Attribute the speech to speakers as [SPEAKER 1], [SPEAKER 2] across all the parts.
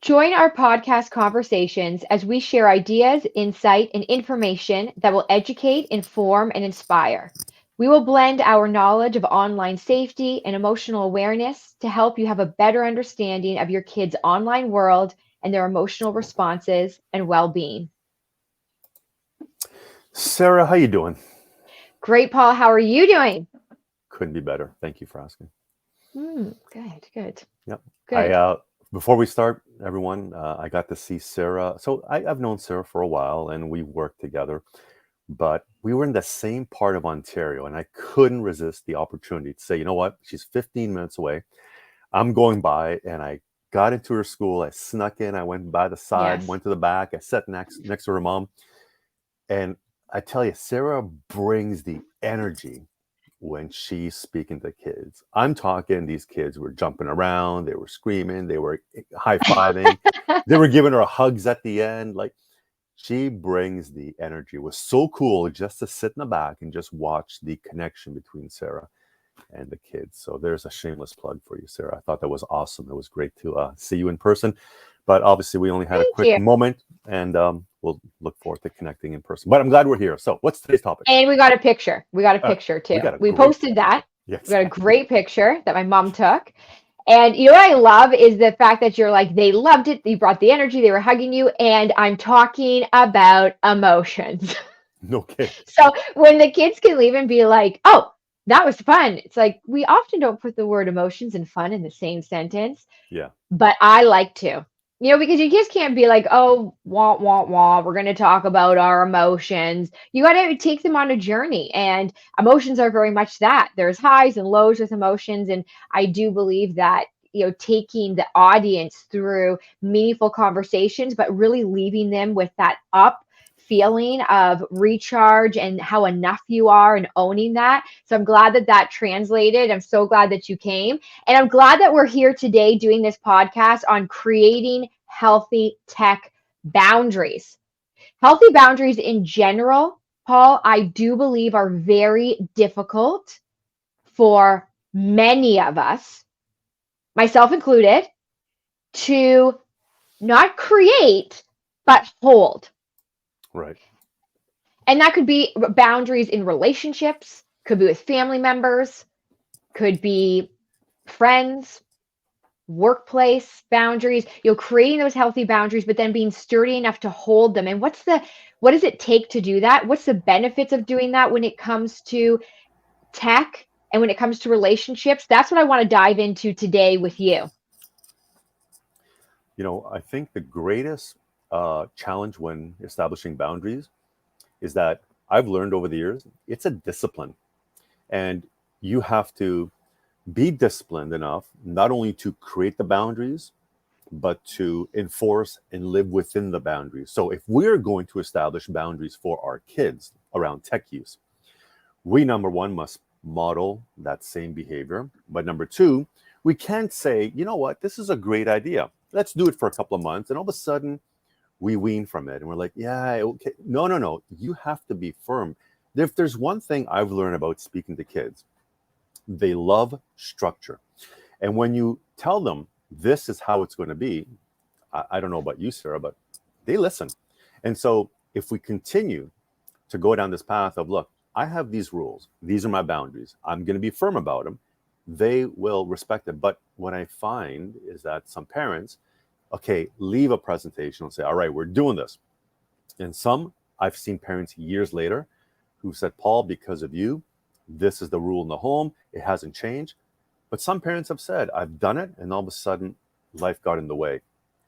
[SPEAKER 1] Join our podcast conversations as we share ideas, insight, and information that will educate, inform, and inspire. We will blend our knowledge of online safety and emotional awareness to help you have a better understanding of your kids' online world and their emotional responses and well-being.
[SPEAKER 2] Sarah, how you doing?
[SPEAKER 1] Great, Paul. How are you doing?
[SPEAKER 2] Couldn't be better. Thank you for asking.
[SPEAKER 1] Good.
[SPEAKER 2] Yep.
[SPEAKER 1] Good.
[SPEAKER 2] Before we start, everyone, I got to see Sarah. So I've known Sarah for a while, and we worked together. But we were in the same part of Ontario, and I couldn't resist the opportunity to say, you know what? She's 15 minutes away. I'm going by, and I got into her school. I snuck in. I went by the side,
[SPEAKER 1] Yes.
[SPEAKER 2] went to the back. I sat next to her mom, and I tell you, Sarah brings the energy when she's speaking to kids. I'm talking, these kids were jumping around, they were screaming, they were high-fiving, they were giving her hugs at the end. Like, she brings the energy. It was so cool just to sit in the back and just watch the connection between Sarah and the kids. So there's a shameless plug for you, Sarah. I thought that was awesome. It was great to see you in person. But obviously, we only had a
[SPEAKER 1] Thank
[SPEAKER 2] quick
[SPEAKER 1] you.
[SPEAKER 2] moment, and we'll look forward to connecting in person. But I'm glad we're here. So what's today's topic?
[SPEAKER 1] And we got a picture. We got a picture too.
[SPEAKER 2] We got a
[SPEAKER 1] We
[SPEAKER 2] great
[SPEAKER 1] posted that.
[SPEAKER 2] Yes.
[SPEAKER 1] We got a great picture that my mom took. And you know what I love is the fact that you're like, they loved it. You brought the energy. They were hugging you. And I'm talking about emotions.
[SPEAKER 2] No kidding.
[SPEAKER 1] So when the kids can leave and be like, oh, that was fun. It's like, we often don't put the word emotions and fun in the same sentence,
[SPEAKER 2] Yeah.
[SPEAKER 1] but I like to. Because you just can't be like, oh, wah, wah, wah, we're going to talk about our emotions. You got to take them on a journey. And emotions are very much that. There's highs and lows with emotions. And I do believe that, taking the audience through meaningful conversations, but really leaving them with that up feeling of recharge and how enough you are and owning that. So I'm glad that that translated. I'm so glad that you came. And I'm glad that we're here today doing this podcast on creating healthy tech boundaries. Healthy boundaries in general, Paul, I do believe are very difficult for many of us, myself included, to not create, but hold.
[SPEAKER 2] Right.
[SPEAKER 1] And that could be boundaries in relationships, could be with family members, could be friends, workplace boundaries, creating those healthy boundaries, but then being sturdy enough to hold them. And what does it take to do that? What's the benefits of doing that when it comes to tech and when it comes to relationships? That's what I want to dive into today with you.
[SPEAKER 2] I think the greatest challenge when establishing boundaries is that I've learned over the years, it's a discipline. And you have to be disciplined enough, not only to create the boundaries, but to enforce and live within the boundaries. So if we're going to establish boundaries for our kids around tech use, we, number one, must model that same behavior. But number two, we can't say, you know what, this is a great idea. Let's do it for a couple of months. And all of a sudden, we wean from it. And we're like, yeah, okay. No. You have to be firm. If there's one thing I've learned about speaking to kids, they love structure. And when you tell them this is how it's going to be, I don't know about you, Sarah, but they listen. And so if we continue to go down this path of, look, I have these rules, these are my boundaries, I'm going to be firm about them, they will respect it. But what I find is that some parents, okay, leave a presentation and say, all right, we're doing this. And some, I've seen parents years later who said, Paul, because of you, this is the rule in the home. It hasn't changed. But some parents have said, I've done it, and all of a sudden, life got in the way.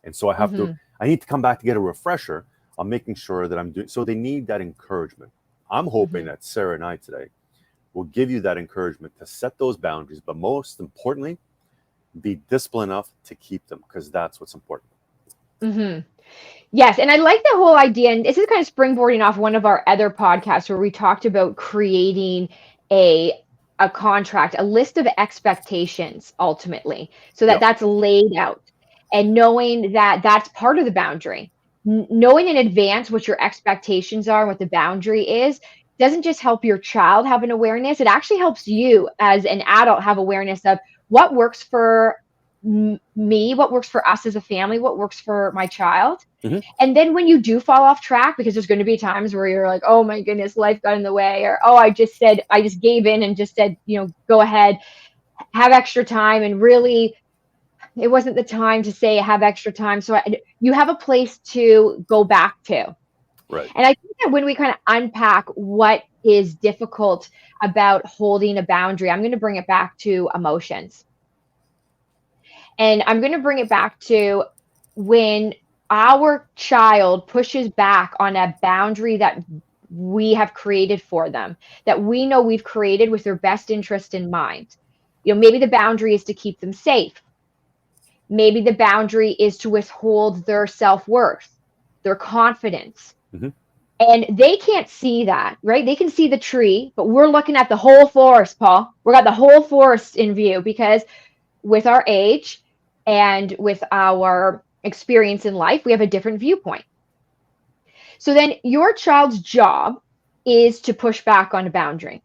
[SPEAKER 2] And so I need to come back to get a refresher on making sure that I'm doing, so they need that encouragement. I'm hoping that Sarah and I today will give you that encouragement to set those boundaries, but most importantly, be disciplined enough to keep them, because that's what's important.
[SPEAKER 1] Yes, and I like the whole idea, and this is kind of springboarding off one of our other podcasts where we talked about creating a contract, a list of expectations ultimately, so that
[SPEAKER 2] Yep.
[SPEAKER 1] that's laid out, and knowing that that's part of the boundary. Knowing in advance what your expectations are, what the boundary is, doesn't just help your child have an awareness, it actually helps you as an adult have awareness of what works for me, what works for us as a family, what works for my child.
[SPEAKER 2] Hmm.
[SPEAKER 1] And then when you do fall off track, because there's going to be times where you're like, oh my goodness, life got in the way, or oh, I just gave in and just said, go ahead, have extra time, and really it wasn't the time to say have extra time. So you have a place to go back to.
[SPEAKER 2] Right.
[SPEAKER 1] And I think that when we kind of unpack what is difficult about holding a boundary, I'm going to bring it back to emotions. And I'm going to bring it back to when our child pushes back on a boundary that we have created for them, that we know we've created with their best interest in mind. Maybe the boundary is to keep them safe. Maybe the boundary is to withhold their self-worth, their confidence.
[SPEAKER 2] Hmm.
[SPEAKER 1] And they can't see that, right? They can see the tree, but we're looking at the whole forest, Paul. We got the whole forest in view because with our age and with our experience in life, we have a different viewpoint. So then your child's job is to push back on a boundary.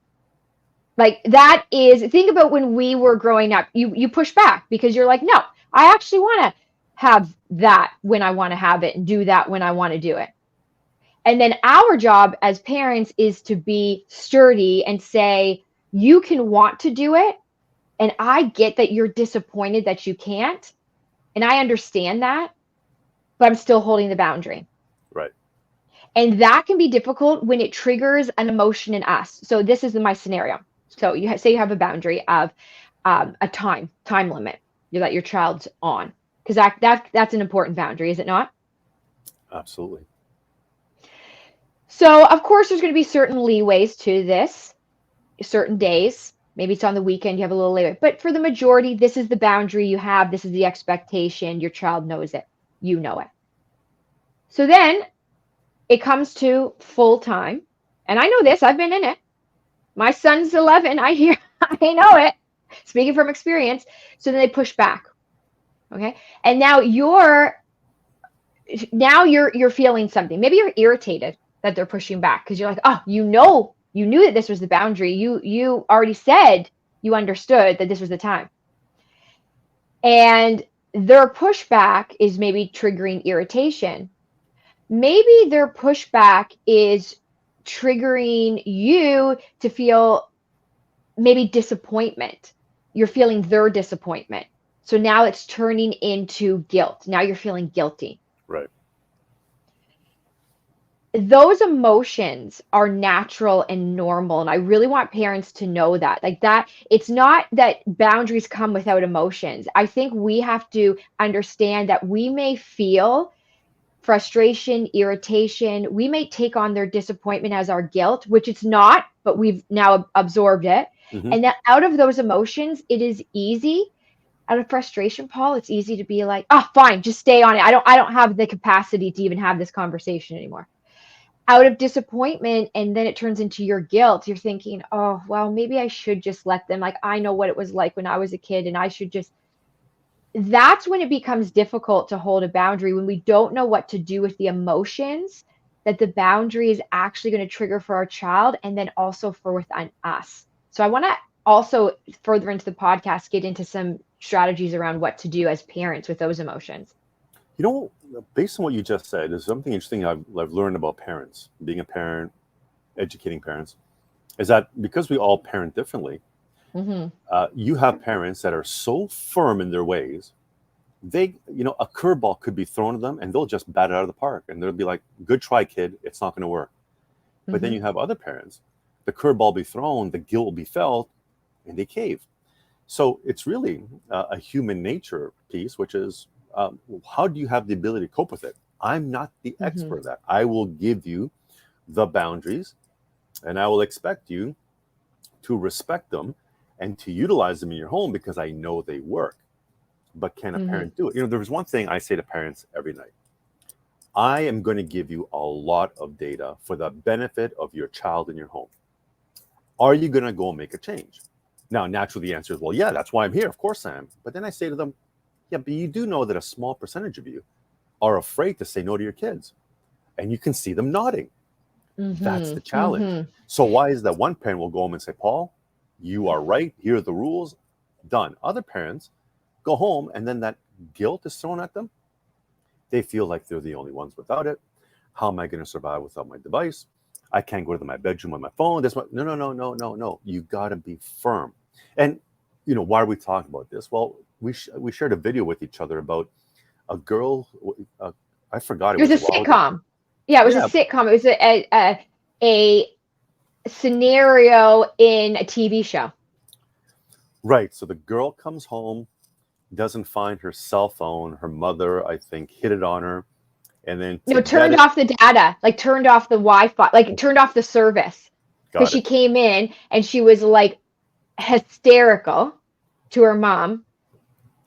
[SPEAKER 1] Like that is, think about when we were growing up, you push back because you're like, no, I actually want to have that when I want to have it and do that when I want to do it. And then our job as parents is to be sturdy and say, you can want to do it. And I get that you're disappointed that you can't. And I understand that, but I'm still holding the boundary.
[SPEAKER 2] Right.
[SPEAKER 1] And that can be difficult when it triggers an emotion in us. So this is my scenario. So you say you have a boundary of a time limit that your child's on, because that's an important boundary, is it not?
[SPEAKER 2] Absolutely.
[SPEAKER 1] So of course there's going to be certain leeways to this, certain days. Maybe it's on the weekend, you have a little leeway. But for the majority, this is the boundary you have. This is the expectation. Your child knows it. You know it. So then it comes to full time. And I know this, I've been in it. My son's 11. I hear, I know it. Speaking from experience. So then they push back. Okay. And now you're feeling something. Maybe you're irritated that they're pushing back because you're like, oh, you knew that this was the boundary. You already said you understood that this was the time. And their pushback is maybe triggering irritation. Maybe their pushback is triggering you to feel maybe disappointment. You're feeling their disappointment. So now it's turning into guilt. Now you're feeling guilty.
[SPEAKER 2] Right.
[SPEAKER 1] Those emotions are natural and normal. And I really want parents to know that. Like that, it's not that boundaries come without emotions. I think we have to understand that we may feel frustration, irritation. We may take on their disappointment as our guilt, which it's not, but we've now absorbed it.
[SPEAKER 2] Hmm.
[SPEAKER 1] And that out of those emotions, it is easy. Out of frustration, Paul, it's easy to be like, oh, fine, just stay on it. I don't have the capacity to even have this conversation anymore. Out of disappointment, and then it turns into your guilt. You're thinking, oh, well, maybe I should just let them. Like, I know what it was like when I was a kid, and I should just. That's when it becomes difficult to hold a boundary, when we don't know what to do with the emotions that the boundary is actually going to trigger for our child and then also for within us. So I want to also further into the podcast get into some strategies around what to do as parents with those emotions.
[SPEAKER 2] You know, based on what you just said, there's something interesting I've learned about parents, being a parent, educating parents, is that because we all parent differently,
[SPEAKER 1] Mm-hmm.
[SPEAKER 2] you have parents that are so firm in their ways, a curveball could be thrown at them and they'll just bat it out of the park. And they'll be like, good try, kid, it's not going to work. But then
[SPEAKER 1] Mm-hmm.
[SPEAKER 2] you have other parents, the curveball be thrown, the guilt will be felt, and they cave. So it's really a human nature piece, which is how do you have the ability to cope with it? I'm not the
[SPEAKER 1] Mm-hmm.
[SPEAKER 2] expert at that. I will give you the boundaries and I will expect you to respect them and to utilize them in your home because I know they work. But can a
[SPEAKER 1] Mm-hmm.
[SPEAKER 2] parent do it? There's one thing I say to parents every night. I am going to give you a lot of data for the benefit of your child in your home. Are you going to go and make a change? Now, naturally, the answer is, well, yeah, that's why I'm here. Of course I am. But then I say to them, yeah, but you do know that a small percentage of you are afraid to say no to your kids. And you can see them nodding. That's
[SPEAKER 1] Mm-hmm.
[SPEAKER 2] the challenge.
[SPEAKER 1] Mm-hmm.
[SPEAKER 2] So why is that one parent will go home and say, Paul, you are right. Here are the rules. Done. Other parents go home, and then that guilt is thrown at them. They feel like they're the only ones without it. How am I going to survive without my device? I can't go to my bedroom with my phone. No, no, no, no, no, no. You got to be firm. And why are we talking about this? Well, we shared a video with each other about a girl. I forgot, it
[SPEAKER 1] It was
[SPEAKER 2] was
[SPEAKER 1] a
[SPEAKER 2] a while ago.
[SPEAKER 1] sitcom. Yeah, it was a
[SPEAKER 2] Yeah,
[SPEAKER 1] sitcom. It was a scenario in a TV show.
[SPEAKER 2] right. So the girl comes home, doesn't find her cell phone. Her mother, I think, hit it on her, and then to
[SPEAKER 1] No,
[SPEAKER 2] get
[SPEAKER 1] turned
[SPEAKER 2] it,
[SPEAKER 1] off the data, like turned off the Wi-Fi, like turned off the service because
[SPEAKER 2] got
[SPEAKER 1] she
[SPEAKER 2] it.
[SPEAKER 1] came in and she was like hysterical to her mom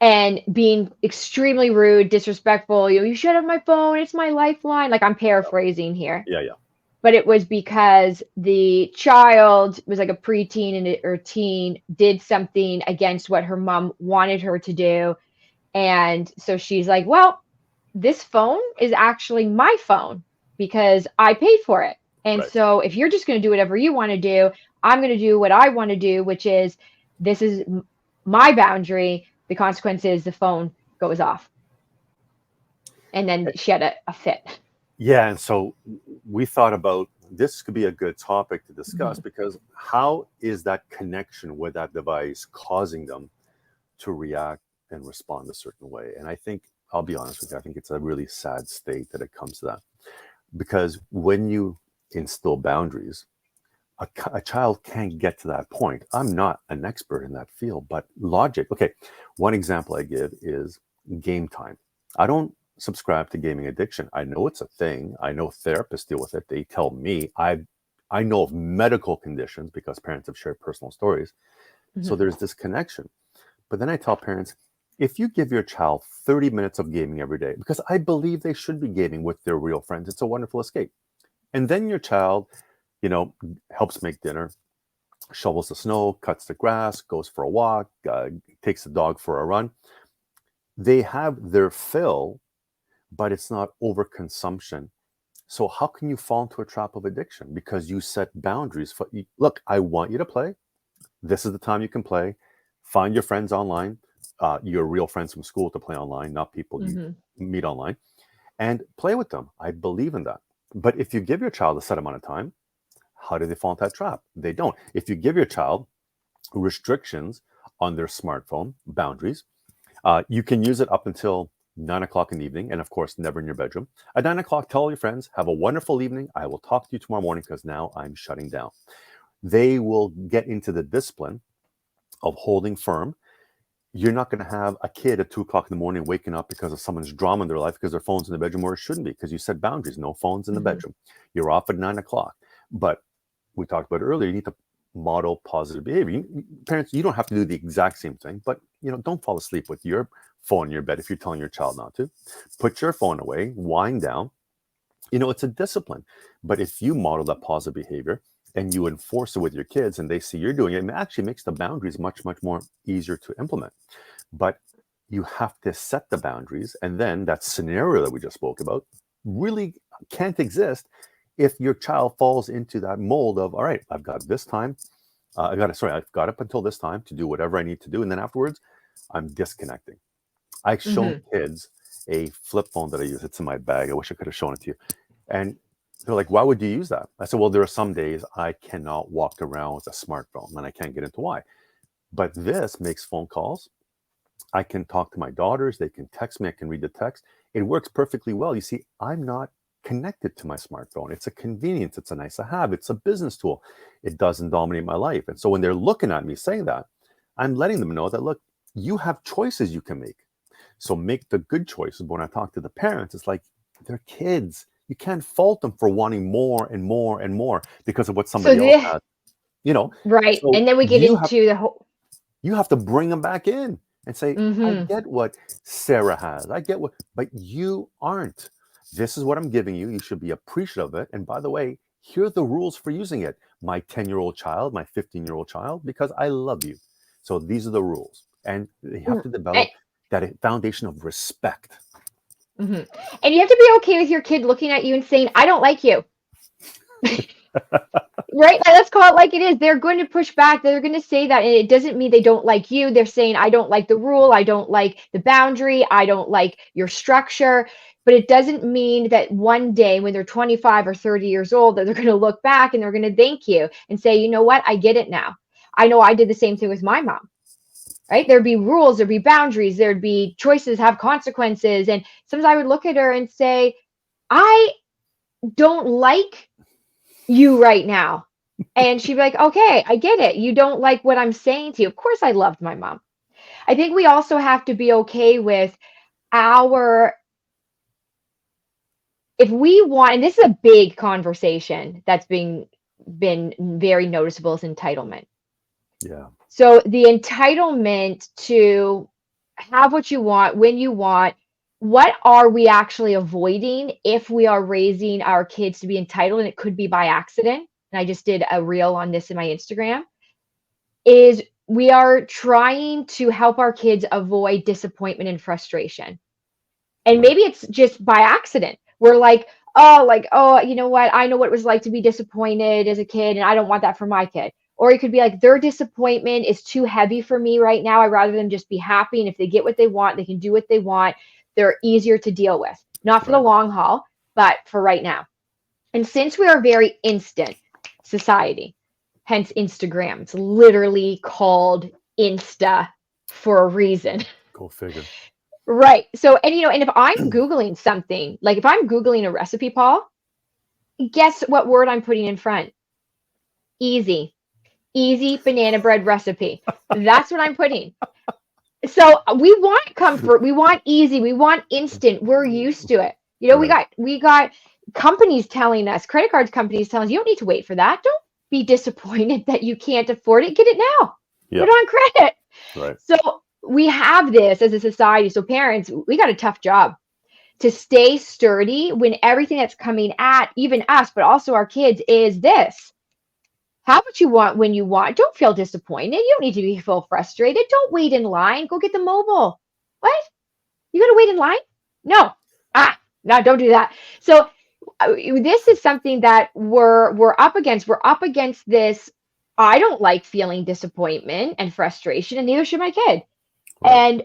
[SPEAKER 1] and being extremely rude, disrespectful. You should have my phone. It's my lifeline. Like I'm paraphrasing here,
[SPEAKER 2] Yeah, yeah,
[SPEAKER 1] but it was because the child was like a preteen and or teen did something against what her mom wanted her to do, and so she's like, well, this phone is actually my phone because I paid for it. And
[SPEAKER 2] right.
[SPEAKER 1] so if you're just going to do whatever you want to do, I'm going to do what I want to do, which is this is my boundary. The consequence is the phone goes off. And then she had a fit.
[SPEAKER 2] Yeah, and so we thought about this could be a good topic to discuss
[SPEAKER 1] Mhm.
[SPEAKER 2] because how is that connection with that device causing them to react and respond a certain way? And I think, I'll be honest with you, I think it's a really sad state that it comes to that. Because when you instill boundaries, a child can't get to that point. I'm not an expert in that field, but logic. Okay, one example I give is game time. I don't subscribe to gaming addiction. I know it's a thing. I know therapists deal with it. They tell me I know of medical conditions because parents have shared personal stories. So
[SPEAKER 1] Mhm.
[SPEAKER 2] there's this connection. But then I tell parents, if you give your child 30 minutes of gaming every day, because I believe they should be gaming with their real friends, it's a wonderful escape. And then your child, you know, helps make dinner, shovels the snow, cuts the grass, goes for a walk, takes the dog for a run. They have their fill, but it's not overconsumption. So how can you fall into a trap of addiction? Because you set boundaries for, look, I want you to play. This is the time you can play. Find your friends online, your real friends from school to play online, not people you
[SPEAKER 1] Mhm.
[SPEAKER 2] meet online, and play with them. I believe in that. But if you give your child a set amount of time, how do they fall into that trap? They don't. If you give your child restrictions on their smartphone, boundaries, you can use it up until 9 o'clock in the evening, and of course, never in your bedroom. At 9 o'clock, tell all your friends, have a wonderful evening. I will talk to you tomorrow morning because now I'm shutting down. They will get into the discipline of holding firm. You're not going to have a kid at 2 o'clock in the morning waking up because of someone's drama in their life because their phone's in the bedroom where it shouldn't be because you set boundaries. No phones in the
[SPEAKER 1] Mhm.
[SPEAKER 2] bedroom. You're off at 9 o'clock. But we talked about earlier, you need to model positive behavior. Parents, you don't have to do the exact same thing, but don't fall asleep with your phone in your bed if you're telling your child not to. Put your phone away, wind down. It's a discipline. But if you model that positive behavior and you enforce it with your kids and they see you're doing it, it actually makes the boundaries much, much more easier to implement. But you have to set the boundaries. And then that scenario that we just spoke about really can't exist if your child falls into that mold of, all right, I've got this time. I've got up until this time to do whatever I need to do. And then afterwards, I'm disconnecting. I've shown
[SPEAKER 1] Mhm.
[SPEAKER 2] kids a flip phone that I use. It's in my bag. I wish I could have shown it to you. And they're like, why would you use that? I said, well, there are some days I cannot walk around with a smartphone and I can't get into why. But this makes phone calls. I can talk to my daughters. They can text me. I can read the text. It works perfectly well. You see, I'm not connected to my smartphone. It's a convenience. It's a nice to have. It's a business tool. It doesn't dominate my life. And so when they're looking at me saying that, I'm letting them know that, look, you have choices you can make. So make the good choices. But when I talk to the parents, it's like they're kids. You can't fault them for wanting more and more and more because of what
[SPEAKER 1] So
[SPEAKER 2] somebody else
[SPEAKER 1] the
[SPEAKER 2] has. You know,
[SPEAKER 1] right,
[SPEAKER 2] so
[SPEAKER 1] and then we get into the whole.
[SPEAKER 2] you have to bring them back in and say, I
[SPEAKER 1] Mhm.
[SPEAKER 2] get what Sarah has. I get what, but you aren't. This is what I'm giving you. You should be appreciative of it. And by the way, here are the rules for using it. My 10-year-old child, my 15-year-old child, because I love you. So these are the rules. And you have to develop that foundation of respect.
[SPEAKER 1] Mhm. And you have to be okay with your kid looking at you and saying, "I don't like you." Right? Let's call it like it is. They're going to push back. They're going to say that. And it doesn't mean they don't like you. They're saying, I don't like the rule. I don't like the boundary. I don't like your structure. But it doesn't mean that one day when they're 25 or 30 years old, that they're going to look back and they're going to thank you and say, you know what? I get it now. I know I did the same thing with my mom, right? There'd be rules, there'd be boundaries, there'd be choices, have consequences. And sometimes I would look at her and say, I don't like you right now. And she'd be like, okay, I get it. You don't like what I'm saying to you. Of course, I loved my mom. I think we also have to be okay with our, if we want, and this is a big conversation that's been very noticeable, is entitlement.
[SPEAKER 2] Yeah.
[SPEAKER 1] So the entitlement to have what you want when you want, what are we actually avoiding if we are raising our kids to be entitled? And it could be by accident. And I just did a reel on this in my Instagram. Is we are trying to help our kids avoid disappointment and frustration. And
[SPEAKER 2] Right.
[SPEAKER 1] maybe it's just by accident. We're like, oh, you know what? I know what it was like to be disappointed as a kid, and I don't want that for my kid. Or it could be like their disappointment is too heavy for me right now. I'd rather them just be happy. And if they get what they want, they can do what they want. They're easier to deal with. Not for the
[SPEAKER 2] Right.
[SPEAKER 1] long haul, but for right now. And since we are a very instant society, hence Instagram, it's literally called Insta for a reason.
[SPEAKER 2] Go figure.
[SPEAKER 1] Right. So, and and if I'm Googling something, like if I'm Googling a recipe, Paul, guess what word I'm putting in front? Easy. Easy banana bread recipe. That's what I'm putting. So we want comfort, we want easy, we want instant. We're used to it. We
[SPEAKER 2] Right.
[SPEAKER 1] got companies telling us, credit cards companies telling us, you don't need to wait for that. Don't be disappointed that you can't afford it. Get it now. Put
[SPEAKER 2] Yep.
[SPEAKER 1] it on credit.
[SPEAKER 2] Right.
[SPEAKER 1] So we have this as a society. So parents, we got a tough job to stay sturdy when everything that's coming at even us, but also our kids, is this. Have what you want when you want. Don't feel disappointed. You don't need to be feel frustrated. Don't wait in line. Go get the mobile. What? You got to wait in line? No. No, don't do that. So this is something that we're up against. We're up against this. I don't like feeling disappointment and frustration, and neither should my kid.
[SPEAKER 2] Right.
[SPEAKER 1] And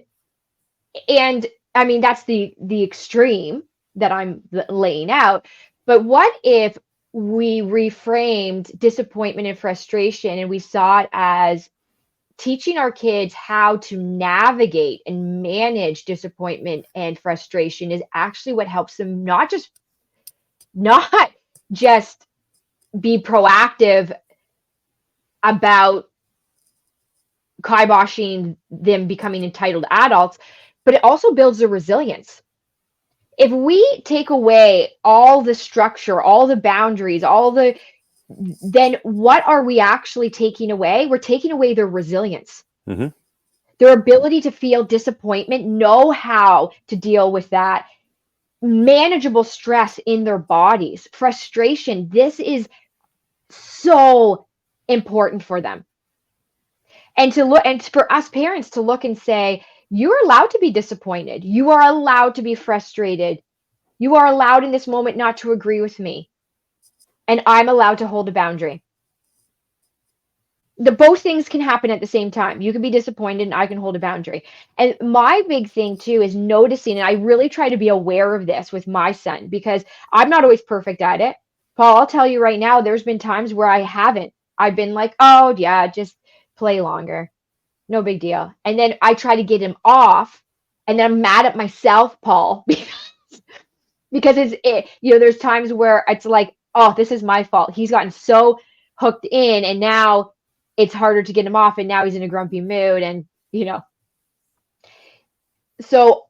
[SPEAKER 1] and I mean that's the extreme that I'm laying out. But what if we reframed disappointment and frustration and we saw it as teaching our kids how to navigate and manage disappointment and frustration is actually what helps them not just be proactive about kiboshing them becoming entitled adults, but it also builds their resilience. If we take away all the structure, all the boundaries, then what are we actually taking away? We're taking away their resilience,
[SPEAKER 2] Mm-hmm.
[SPEAKER 1] their ability to feel disappointment, know how to deal with that, manageable stress in their bodies, frustration. This is so important for them. And to look, and for us parents to look and say, you are allowed to be disappointed. You are allowed to be frustrated. You are allowed in this moment not to agree with me. And I'm allowed to hold a boundary. Both things can happen at the same time. You can be disappointed and I can hold a boundary. And my big thing too is noticing, and I really try to be aware of this with my son because I'm not always perfect at it. Paul, I'll tell you right now, there's been times where I haven't. I've been like, oh yeah, just play longer. No big deal. And then I try to get him off, and then I'm mad at myself, Paul, because there's times where it's like, oh, this is my fault. He's gotten so hooked in, and now it's harder to get him off, and now he's in a grumpy mood, and so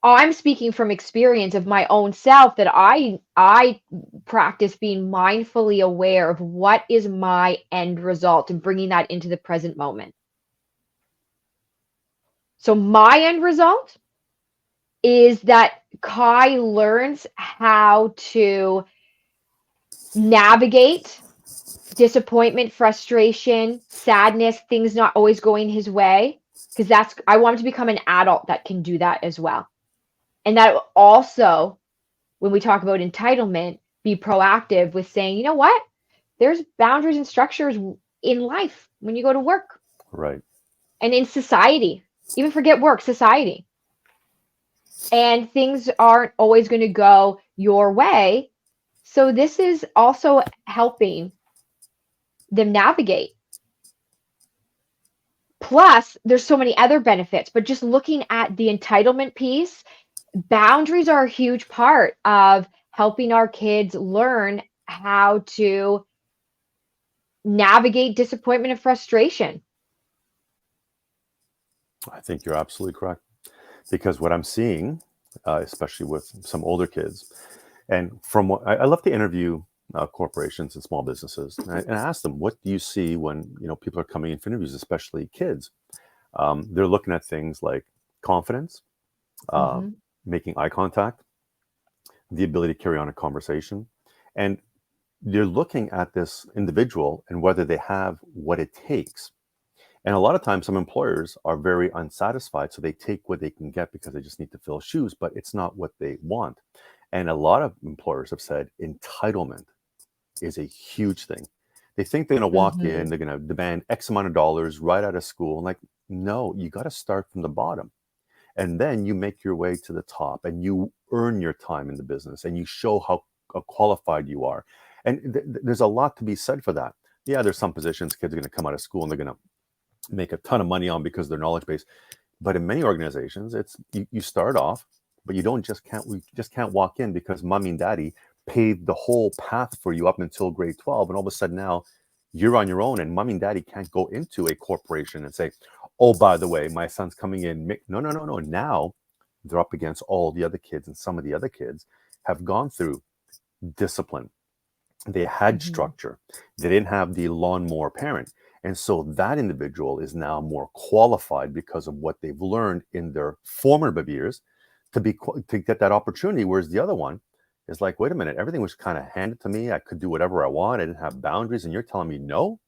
[SPEAKER 1] I'm speaking from experience of my own self that I practice being mindfully aware of what is my end result and bringing that into the present moment. So my end result is that Kai learns how to navigate disappointment, frustration, sadness, things not always going his way. Because I want him to become an adult that can do that as well. And that also, when we talk about entitlement, be proactive with saying, you know what? There's boundaries and structures in life when you go to work
[SPEAKER 2] Right.
[SPEAKER 1] and in society. Even forget work, society. And things aren't always going to go your way. So this is also helping them navigate. Plus, there's so many other benefits, but just looking at the entitlement piece, boundaries are a huge part of helping our kids learn how to navigate disappointment and frustration.
[SPEAKER 2] I think you're absolutely correct. Because what I'm seeing, especially with some older kids, and from what I love to interview corporations and small businesses, and I ask them, what do you see when people are coming in for interviews, especially kids? They're looking at things like confidence, uh,
[SPEAKER 1] Mm-hmm.
[SPEAKER 2] making eye contact, the ability to carry on a conversation, and you're looking at this individual and whether they have what it takes. And a lot of times, some employers are very unsatisfied, so they take what they can get because they just need to fill shoes, but it's not what they want. And a lot of employers have said entitlement is a huge thing. They think they're going to walk
[SPEAKER 1] Mm-hmm.
[SPEAKER 2] in, they're going to demand X amount of dollars right out of school. And like, no, you got to start from the bottom. And then you make your way to the top and you earn your time in the business and you show how qualified you are. And there's a lot to be said for that. Yeah, there's some positions kids are going to come out of school and they're going to make a ton of money on because they're knowledge based. But in many organizations, it's you start off, but you don't just can't we just can't walk in because mommy and daddy paved the whole path for you up until grade 12, and all of a sudden now you're on your own, and mommy and daddy can't go into a corporation and say, "Oh, by the way, my son's coming in." No, no, no, no. Now they're up against all the other kids, and some of the other kids have gone through discipline. They had
[SPEAKER 1] Mm-hmm.
[SPEAKER 2] structure. They didn't have the lawnmower parent. And so that individual is now more qualified because of what they've learned in their formative years to get that opportunity. Whereas the other one is like, wait a minute, everything was kind of handed to me. I could do whatever I want. I didn't have boundaries. And you're telling me no?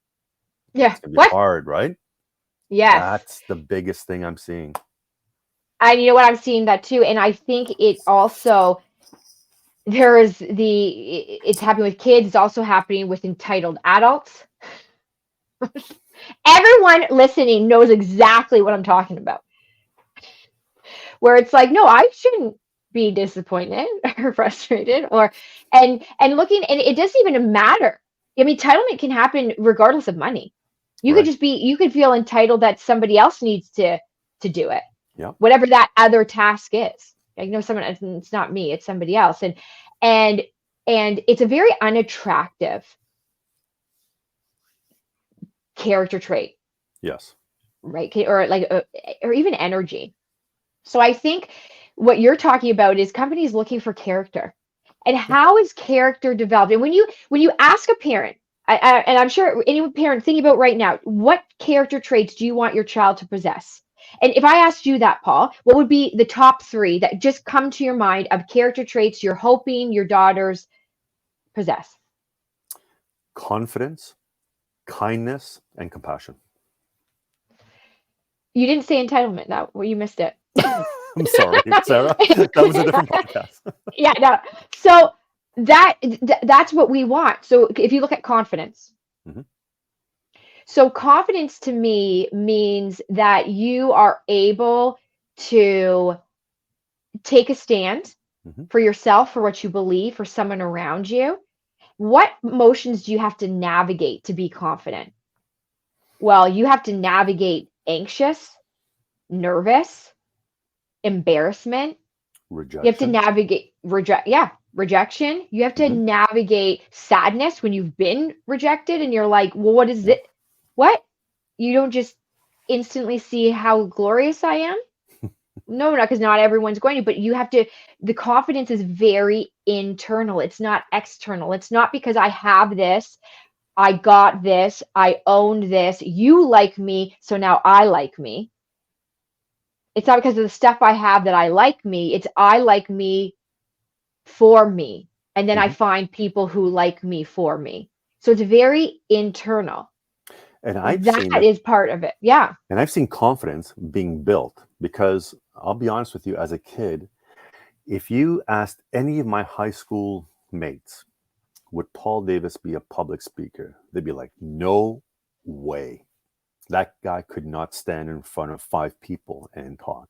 [SPEAKER 1] Yeah.
[SPEAKER 2] It's going to be
[SPEAKER 1] What?
[SPEAKER 2] hard, right?
[SPEAKER 1] Yes.
[SPEAKER 2] That's the biggest thing I'm seeing.
[SPEAKER 1] And you know what? I'm seeing that too. And I think it also, there is it's happening with kids, it's also happening with entitled adults. Everyone listening knows exactly what I'm talking about. Where it's like, no, I shouldn't be disappointed or frustrated and looking, and it doesn't even matter. I mean, entitlement can happen regardless of money.
[SPEAKER 2] Right.
[SPEAKER 1] You could feel entitled that somebody else needs to do it,
[SPEAKER 2] Yeah.
[SPEAKER 1] whatever that other task is. Like, no, someone, it's not me, it's somebody else. And and it's a very unattractive character trait,
[SPEAKER 2] Yes.
[SPEAKER 1] right? Or like or even energy. So I think what you're talking about is companies looking for character. And
[SPEAKER 2] Yeah.
[SPEAKER 1] how is character developed? And when you ask a parent, and I'm sure any parent thinking about right now, what character traits do you want your child to possess? And if I asked you that, Paul, what would be the top three that just come to your mind of character traits you're hoping your daughters possess?
[SPEAKER 2] Confidence, kindness, and compassion.
[SPEAKER 1] You didn't say entitlement. That well, you missed it.
[SPEAKER 2] I'm sorry, Sarah. That was a different podcast.
[SPEAKER 1] Yeah, no. So that's what we want. So if you look at confidence,
[SPEAKER 2] Mhm.
[SPEAKER 1] so confidence to me means that you are able to take a stand
[SPEAKER 2] Mhm.
[SPEAKER 1] for yourself, for what you believe, for someone around you. What emotions do you have to navigate to be confident? Well, you have to navigate anxious, nervous, embarrassment. You have to
[SPEAKER 2] Rejection.
[SPEAKER 1] navigate rejection. You have to
[SPEAKER 2] Mhm.
[SPEAKER 1] navigate sadness when you've been rejected and you're like, well, what is
[SPEAKER 2] Yeah.
[SPEAKER 1] it? What? You don't just instantly see how glorious I am? No, not because not everyone's going to, but you have to, the confidence is very internal. It's not external. It's not because I have this, I got this, I owned this, you like me, so now I like me. It's not because of the stuff I have that I like me. It's I like me for me. And then I
[SPEAKER 2] Mhm.
[SPEAKER 1] find people who like me for me. So it's very internal.
[SPEAKER 2] And I've
[SPEAKER 1] That
[SPEAKER 2] seen that,
[SPEAKER 1] is part of it. Yeah.
[SPEAKER 2] and I've seen confidence being built because I'll be honest with you, as a kid, if you asked any of my high school mates, would Paul Davis be a public speaker? They'd be like, no way. That guy could not stand in front of 5 people and talk.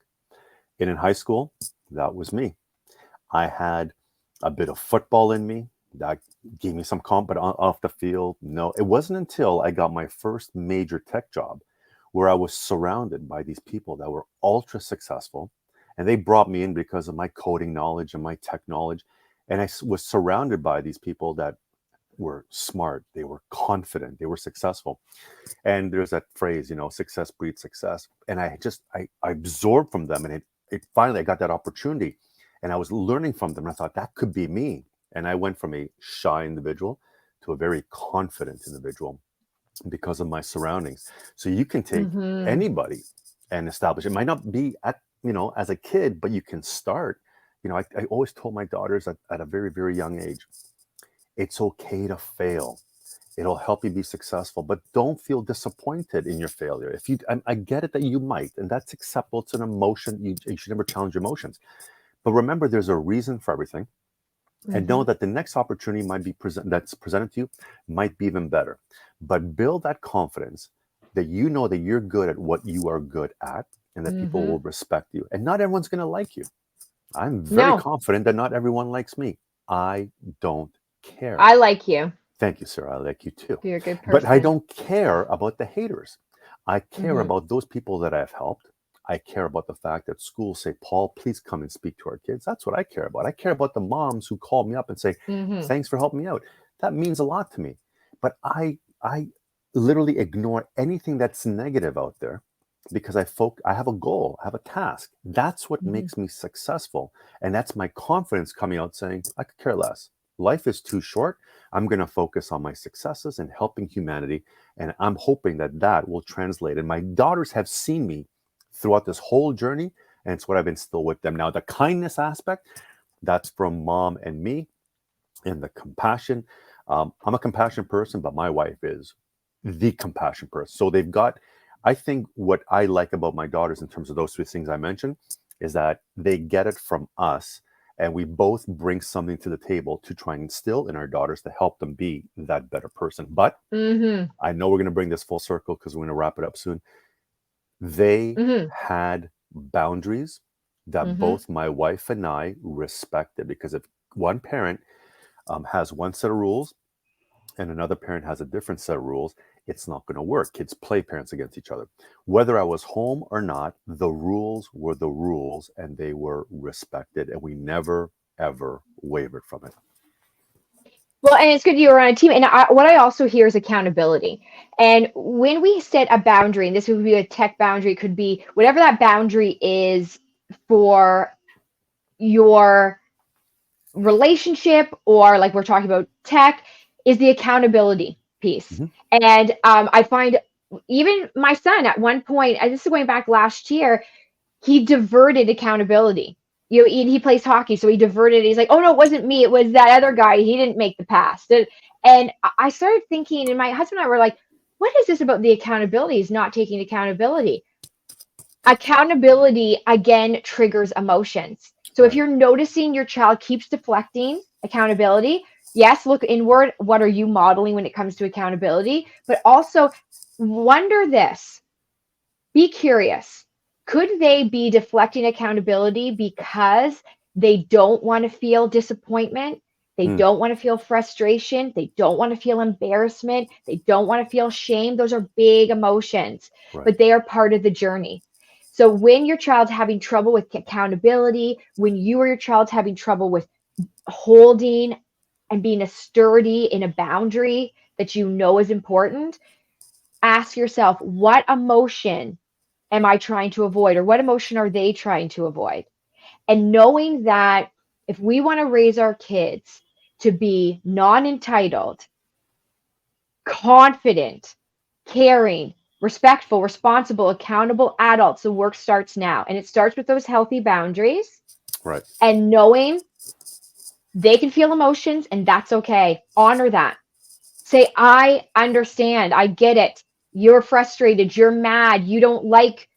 [SPEAKER 2] And in high school, that was me. I had a bit of football in me that gave me some comp, but off the field, no. It wasn't until I got my first major tech job where I was surrounded by these people that were ultra successful. And they brought me in because of my coding knowledge and my tech knowledge. And I was surrounded by these people that were smart, they were confident, they were successful. And there's that phrase, success breeds success. And I absorbed from them, and it finally I got that opportunity, and I was learning from them. And I thought that could be me. And I went from a shy individual to a very confident individual because of my surroundings. So you can take
[SPEAKER 1] Mm-hmm.
[SPEAKER 2] anybody and establish. It might not be as a kid, but you can start. I always told my daughters at a very, very young age, it's okay to fail. It'll help you be successful, but don't feel disappointed in your failure. If you, I get it that you might, and that's acceptable. It's an emotion. You should never challenge emotions. But remember, there's a reason for everything, and
[SPEAKER 1] Mm-hmm.
[SPEAKER 2] know that the next opportunity might be that's presented to you might be even better. But build that confidence that you know that you're good at what you are good at, and that people
[SPEAKER 1] Mm-hmm.
[SPEAKER 2] will respect you. And not everyone's going to like you. I'm very
[SPEAKER 1] No,
[SPEAKER 2] confident that not everyone likes me. I don't care.
[SPEAKER 1] I like you.
[SPEAKER 2] Thank you, sir. I like you too.
[SPEAKER 1] You're a good
[SPEAKER 2] But I
[SPEAKER 1] person.
[SPEAKER 2] don't care about the haters. I care
[SPEAKER 1] Mm-hmm.
[SPEAKER 2] about those people that I've helped. I care about the fact that schools say, Paul, please come and speak to our kids. That's what I care about. I care about the moms who call me up and say,
[SPEAKER 1] Mm-hmm.
[SPEAKER 2] thanks for helping me out. That means a lot to me. But I literally ignore anything that's negative out there because I have a goal, I have a task. That's what
[SPEAKER 1] Mm-hmm.
[SPEAKER 2] makes me successful. And that's my confidence coming out saying, I could care less. Life is too short. I'm going to focus on my successes and helping humanity. And I'm hoping that that will translate. And my daughters have seen me throughout this whole journey. And it's what I've instilled with them. Now, the kindness aspect, that's from mom and me, and the compassion. I'm a compassionate person, but my wife is the compassion person. So they've got, I think what I like about my daughters in terms of those 3 things I mentioned is that they get it from us, and we both bring something to the table to try and instill in our daughters to help them be that better person. But
[SPEAKER 1] Mm-hmm.
[SPEAKER 2] I know we're going to bring this full circle because we're going to wrap it up soon. They
[SPEAKER 1] Mm-hmm.
[SPEAKER 2] had boundaries that
[SPEAKER 1] Mm-hmm.
[SPEAKER 2] both my wife and I respected, because if one parent has one set of rules and another parent has a different set of rules, it's not going to work. Kids play parents against each other. Whether I was home or not, the rules were the rules, and they were respected, and we never, ever wavered from it.
[SPEAKER 1] Well, and it's good you're on a team. And what I also hear is accountability. And when we set a boundary, and this would be a tech boundary, it could be whatever that boundary is for your relationship, or like we're talking about tech, is the accountability piece.
[SPEAKER 2] Mm-hmm.
[SPEAKER 1] And I find even my son at one point, and this is going back last year, he diverted accountability. He plays hockey, so he diverted. He's like, "Oh no, it wasn't me. It was that other guy. He didn't make the pass." And I started thinking, and my husband and I were like, "What is this about the accountability? Is not taking accountability." Accountability again triggers emotions. So if
[SPEAKER 2] Right.
[SPEAKER 1] you're noticing your child keeps deflecting accountability, yes, look inward. What are you modeling when it comes to accountability? But also wonder this, be curious. Could they be deflecting accountability because they don't want to feel disappointment? They
[SPEAKER 2] Mm,
[SPEAKER 1] don't want to feel frustration. They don't want to feel embarrassment. They don't want to feel shame. Those are big emotions,
[SPEAKER 2] right.
[SPEAKER 1] but they are part of the journey. So when your child's having trouble with accountability, when you or your child's having trouble with holding and being a sturdy in a boundary that you know is important, ask yourself, what emotion am I trying to avoid, or what emotion are they trying to avoid? And knowing that if we want to raise our kids to be non entitled, confident, caring, respectful, responsible, accountable adults, the work starts now. And it starts with those healthy boundaries
[SPEAKER 2] Right.
[SPEAKER 1] and knowing they can feel emotions and that's okay. Honor that. Say, I understand. I get it. You're frustrated. You're mad. You don't like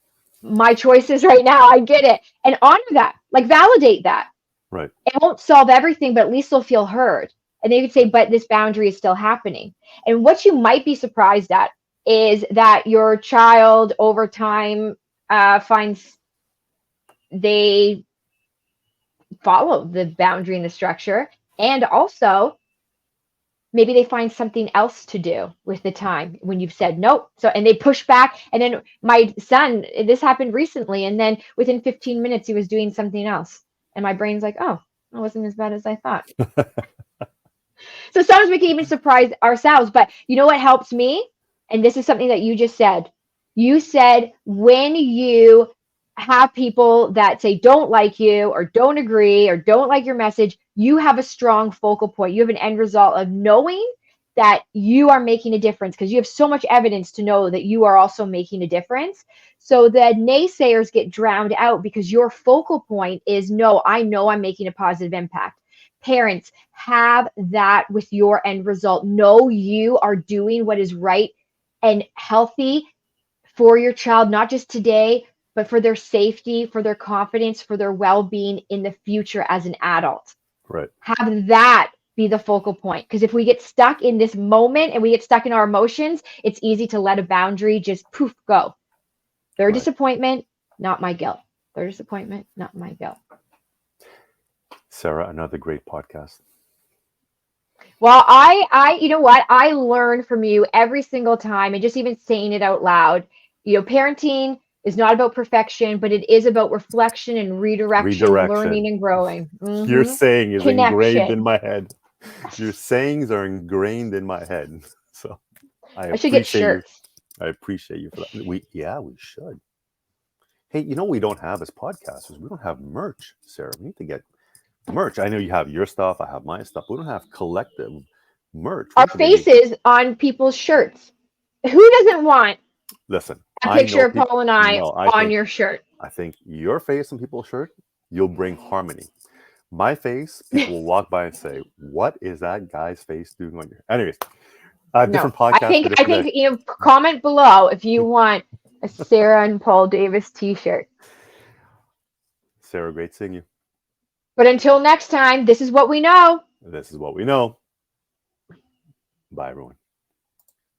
[SPEAKER 1] my choices right now. I get it. And honor that. Like validate that.
[SPEAKER 2] Right.
[SPEAKER 1] It won't solve everything, but at least they'll feel heard. And they could say, but this boundary is still happening. And what you might be surprised at is that your child over time finds they follow the boundary and the structure. And also, maybe they find something else to do with the time when you've said nope. So, and they push back. And then my son, this happened recently. And then within 15 minutes, he was doing something else. And my brain's like, oh, it wasn't as bad as I thought. So sometimes we can even surprise ourselves. But you know what helps me? And this is something that you just said. You said when you have people that say don't like you or don't agree or don't like your message, you have a strong focal point. You have an end result of knowing that you are making a difference because you have so much evidence to know that you are also making a difference. So the naysayers get drowned out because your focal point is no, I know I'm making a positive impact. Parents, have that with your end result. Know you are doing what is right and healthy for your child, not just today, but for their safety, for their confidence, for their well being in the future as an adult.
[SPEAKER 2] Right.
[SPEAKER 1] Have that be the focal point. Because if we get stuck in this moment and we get stuck in our emotions, it's easy to let a boundary just poof go. Their
[SPEAKER 2] Right.
[SPEAKER 1] disappointment, not my guilt. Their disappointment, not my guilt.
[SPEAKER 2] Sara, another great podcast.
[SPEAKER 1] Well, you know what? I learn from you every single time, and just even saying it out loud. Parenting is not about perfection, but it is about reflection and redirection, learning
[SPEAKER 2] Redirection.
[SPEAKER 1] and growing.
[SPEAKER 2] Your saying is engraved in
[SPEAKER 1] Connection.
[SPEAKER 2] my head. Your sayings are ingrained in my head. So I
[SPEAKER 1] I should get
[SPEAKER 2] appreciate you.
[SPEAKER 1] shirts.
[SPEAKER 2] I appreciate you for that. We should. Hey, we don't have as podcasters, we don't have merch, Sara. We need to get merch. I know you have your stuff, I have my stuff. We don't have collective merch. We
[SPEAKER 1] Our
[SPEAKER 2] need to maybe
[SPEAKER 1] faces on people's shirts. Who doesn't want
[SPEAKER 2] listen.
[SPEAKER 1] a
[SPEAKER 2] I
[SPEAKER 1] picture
[SPEAKER 2] know
[SPEAKER 1] of
[SPEAKER 2] people.
[SPEAKER 1] Paul and I
[SPEAKER 2] No,
[SPEAKER 1] on your shirt?
[SPEAKER 2] I think your face on people's shirt, you'll bring harmony. My face, people will walk by and say, "What is that guy's face doing on your?" Anyways,
[SPEAKER 1] No,
[SPEAKER 2] different podcast for
[SPEAKER 1] I
[SPEAKER 2] different
[SPEAKER 1] think comment below if you want a Sarah and Paul Davis T-shirt.
[SPEAKER 2] day. Sara, great seeing you.
[SPEAKER 1] But until next time, this is what we know.
[SPEAKER 2] This is what we know. Bye, everyone.